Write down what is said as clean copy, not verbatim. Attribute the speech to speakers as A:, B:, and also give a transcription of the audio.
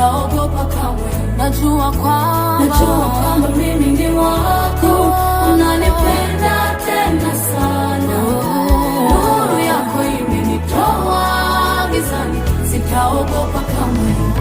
A: sitaogopa kamwe. Najua kwamba mimi ni wako, unanipenda tena sana. Nuru yako imenitoa gizani, sitaogopa kamwe.